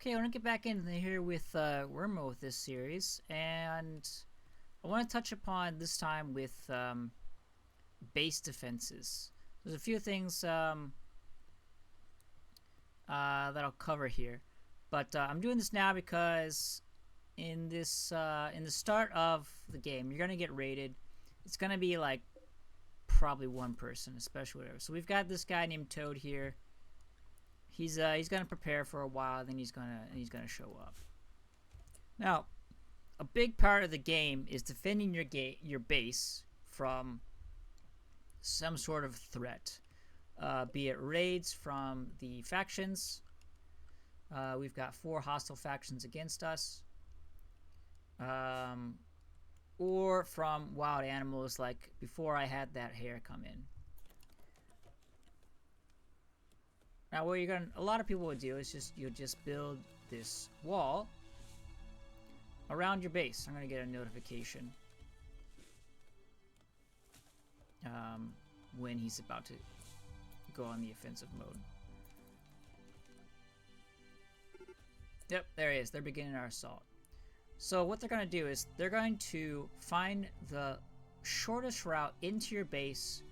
Okay, I want to get back in here with RimWorld with this series, and I want to touch upon this time with base defenses. There's a few things that I'll cover here, but I'm doing this now because in the start of the game, you're gonna get raided. It's gonna be like probably one person, especially whatever. So we've got this guy named Toad here. He's gonna prepare for a while, then he's gonna show up. Now, a big part of the game is defending your base from some sort of threat, be it raids from the factions. We've got 4 hostile factions against us, or from wild animals like before I had that hare come in. Now, what a lot of people would do is you'll just build this wall around your base. I'm gonna get a notification when he's about to go on the offensive mode. Yep, there he is. They're beginning our assault. So what they're gonna do is they're going to find the shortest route into your base,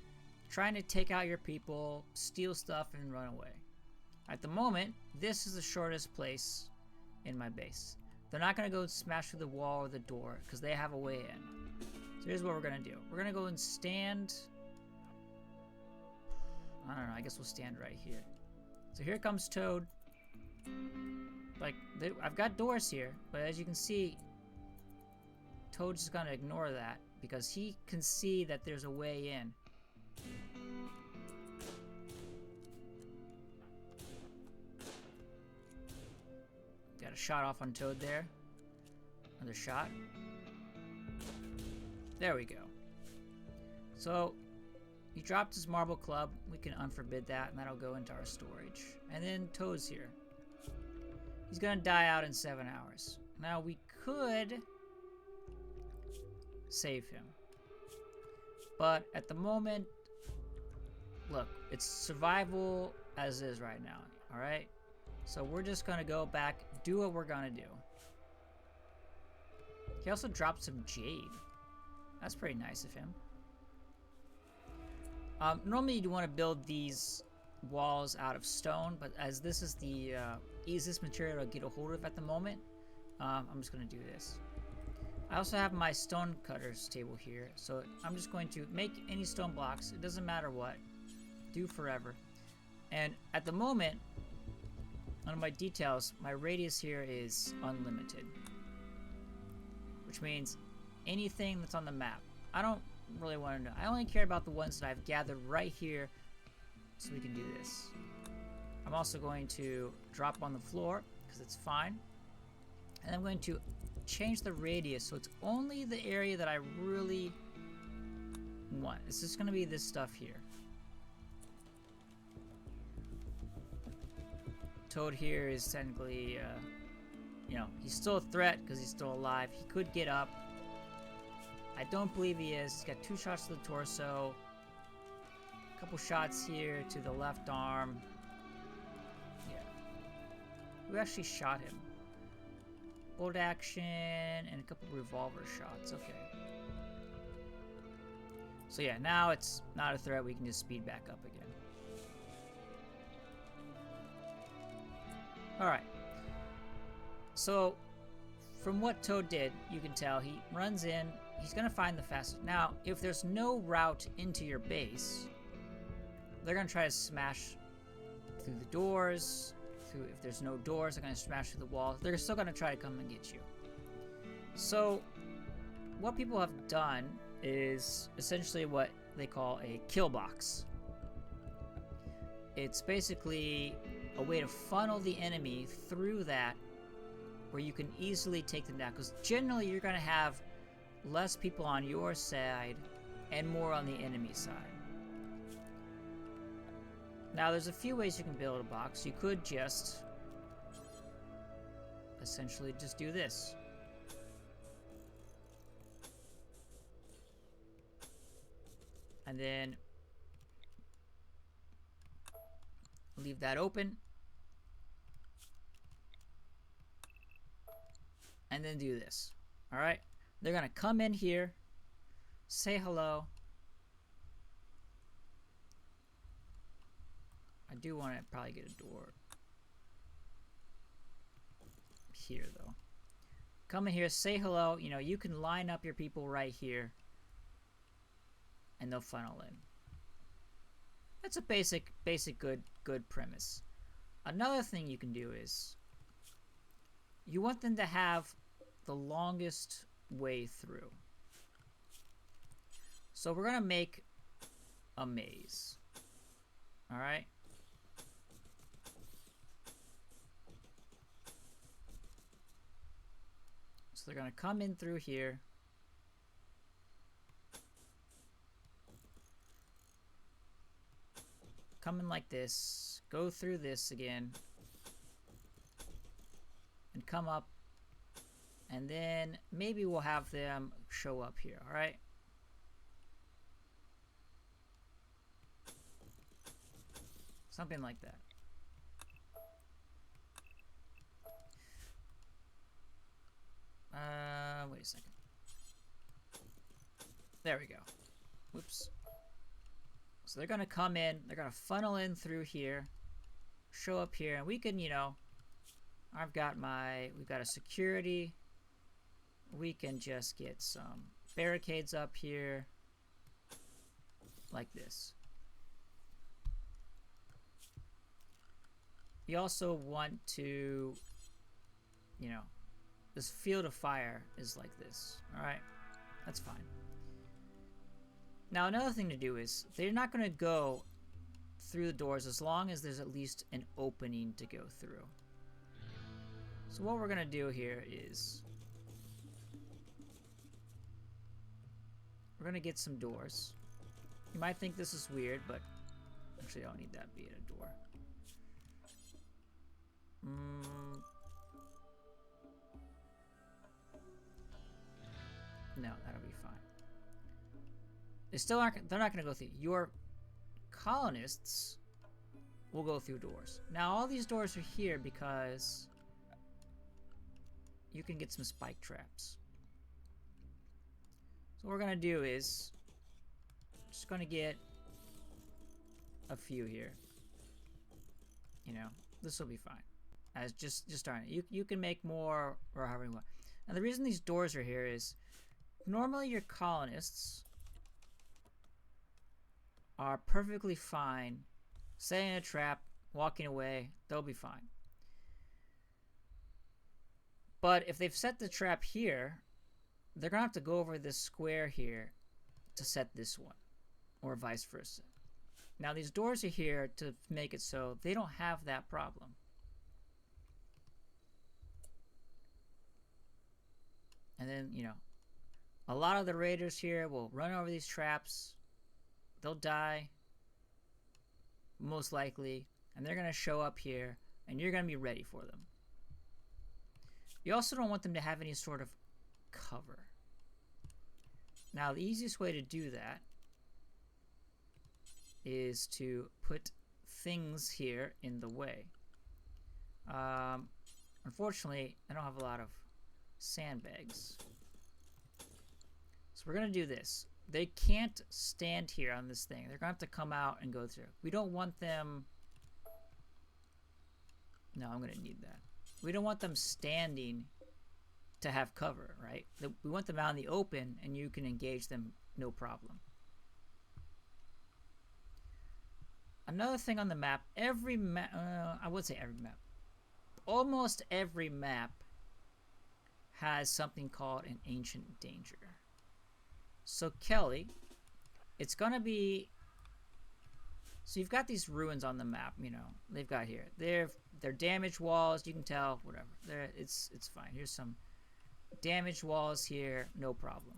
trying to take out your people, steal stuff, and run away. At the moment, this is the shortest place in my base. They're not going to go smash through the wall or the door because they have a way in. So here's what we're going to do. We're going to go and stand... I don't know, I guess we'll stand right here. So here comes Toad. I've got doors here, but as you can see, Toad's just going to ignore that because he can see that there's a way in. Got a shot off on Toad there. Another shot. There we go. So, he dropped his marble club. We can unforbid that, and that'll go into our storage. And then Toad's here. He's gonna die out in 7 hours. Now, we could save him. But at the moment, look, it's survival as is right now, alright? So we're just gonna go back, do what we're gonna do. He also dropped some jade. That's pretty nice of him. Normally you'd want to build these walls out of stone, but as this is the easiest material to get a hold of at the moment, I'm just gonna do this. I also have my stone cutters table here, so I'm just going to make any stone blocks. It doesn't matter what. Do forever. And at the moment, on my details, my radius here is unlimited, which means anything that's on the map. I don't really want to know. I only care about the ones that I've gathered right here, so we can do this. I'm also going to drop on the floor because it's fine, and I'm going to change the radius so it's only the area that I really want. It's just going to be this stuff here. Toad here is technically, he's still a threat because he's still alive. He could get up. I don't believe he is. He's got 2 shots to the torso. A couple shots here to the left arm. Yeah. Who actually shot him? Bolt action and a couple revolver shots. Okay. So yeah, now it's not a threat. We can just speed back up again. Alright, so from what Toad did, you can tell he runs in, he's going to find the fastest. Now, if there's no route into your base, they're going to try to smash through the doors. If there's no doors, they're going to smash through the walls. They're still going to try to come and get you. So, what people have done is essentially what they call a kill box. It's basically a way to funnel the enemy through that where you can easily take them down, because generally you're going to have less people on your side and more on the enemy side. Now there's a few ways you can build a box. You could just essentially just do this. And then leave that open. and then do this. All right? They're going to come in here, say hello. I do want to probably get a door here, though. Come in here, say hello. You know, you can line up your people right here, and they'll funnel in. That's a basic good premise. Another thing you can do is you want them to have the longest way through. So we're gonna make a maze. All right. So they're gonna come in through here. Come in like this, go through this again, and come up, and then maybe we'll have them show up here, all right? Something like that. Wait a second. There we go. Whoops. So they're gonna come in, they're gonna funnel in through here, show up here, and we can, you know, we've got a security. We can just get some barricades up here, like this. We also want to, you know, this field of fire is like this, all right? That's fine. Now another thing to do is they're not going to go through the doors as long as there's at least an opening to go through. So what we're going to do here is we're going to get some doors. You might think this is weird, but actually I don't need that being a door. No, that'll be fine. They're not going to go through. Your colonists will go through doors. Now all these doors are here because you can get some spike traps. So what we're going to do is just going to get a few here. You know, this will be fine. As just starting. You can make more or however you want. Now the reason these doors are here is normally your colonists are perfectly fine setting a trap, walking away, they'll be fine. But if they've set the trap here, they're gonna have to go over this square here to set this one, or vice versa. Now these doors are here to make it so they don't have that problem. And then, you know, a lot of the raiders here will run over these traps. They'll die, most likely, and they're going to show up here, and you're going to be ready for them. You also don't want them to have any sort of cover. Now, the easiest way to do that is to put things here in the way. Unfortunately, I don't have a lot of sandbags. So we're going to do this. They can't stand here on this thing. They're going to have to come out and go through. We don't want them... No, I'm going to need that. We don't want them standing to have cover, right? We want them out in the open, and you can engage them no problem. Another thing on the map, every map... I would say every map. Almost every map has something called an ancient danger. So Kelly, it's gonna be, so you've got these ruins on the map, you know, they've got here. They're damaged walls, you can tell, whatever. It's fine. Here's some damaged walls here, no problem.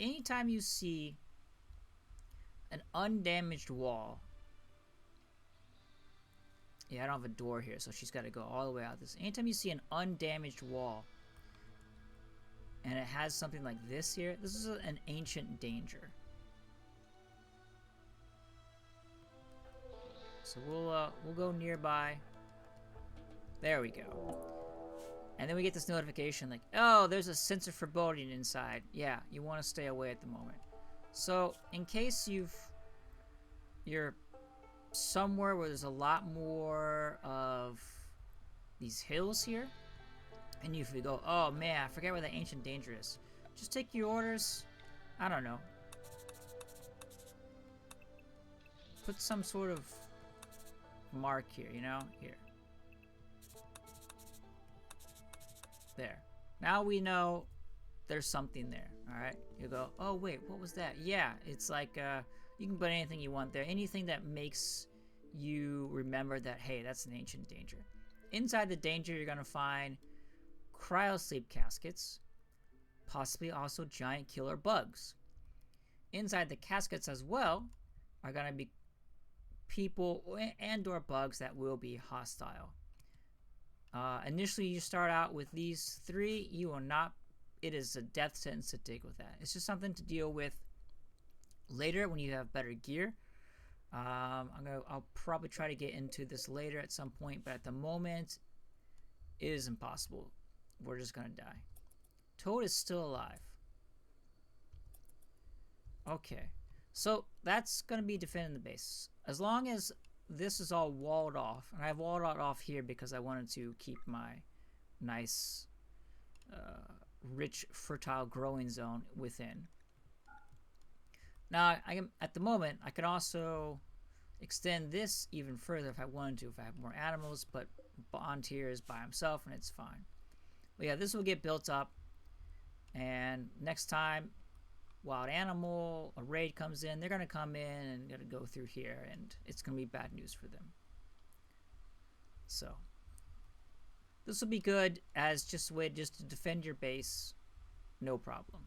Anytime you see an undamaged wall, yeah, I don't have a door here, so she's got to go all the way out this. Anytime you see an undamaged wall, and it has something like this here, this is an ancient danger. So we'll go nearby. There we go. And then we get this notification like, oh, there's a sense of foreboding inside. Yeah, you want to stay away at the moment. So in case you're somewhere where there's a lot more of these hills here, and if you go, oh man, I forget where the ancient danger is, just take your orders. I don't know. Put some sort of mark here, you know? Here. There. Now we know there's something there, alright? You go, oh wait, what was that? Yeah, it's like, you can put anything you want there. Anything that makes you remember that, hey, that's an ancient danger. Inside the danger, you're going to find cryosleep caskets, possibly also giant killer bugs. Inside the caskets as well are going to be people and or bugs that will be hostile. Initially, you start out with these 3. You will not. It is a death sentence to dig with that. It's just something to deal with later when you have better gear. I'll probably try to get into this later at some point, but at the moment, it is impossible. We're just gonna die. Toad is still alive. Okay, so that's gonna be defending the base. As long as this is all walled off, and I've walled it off here because I wanted to keep my nice, rich, fertile growing zone within. Now, at the moment, I could also extend this even further if I wanted to, if I have more animals, but Bond here is by himself and it's fine. But yeah, this will get built up, and next time wild animal, a raid comes in, they're going to come in and going to go through here, and it's going to be bad news for them. So this will be good as just a way just to defend your base, no problem,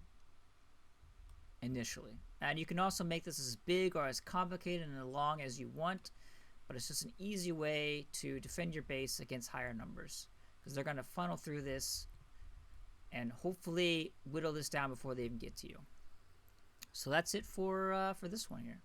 initially. And you can also make this as big or as complicated and as long as you want, but it's just an easy way to defend your base against higher numbers, because they're going to funnel through this and hopefully whittle this down before they even get to you. So that's it for this one here.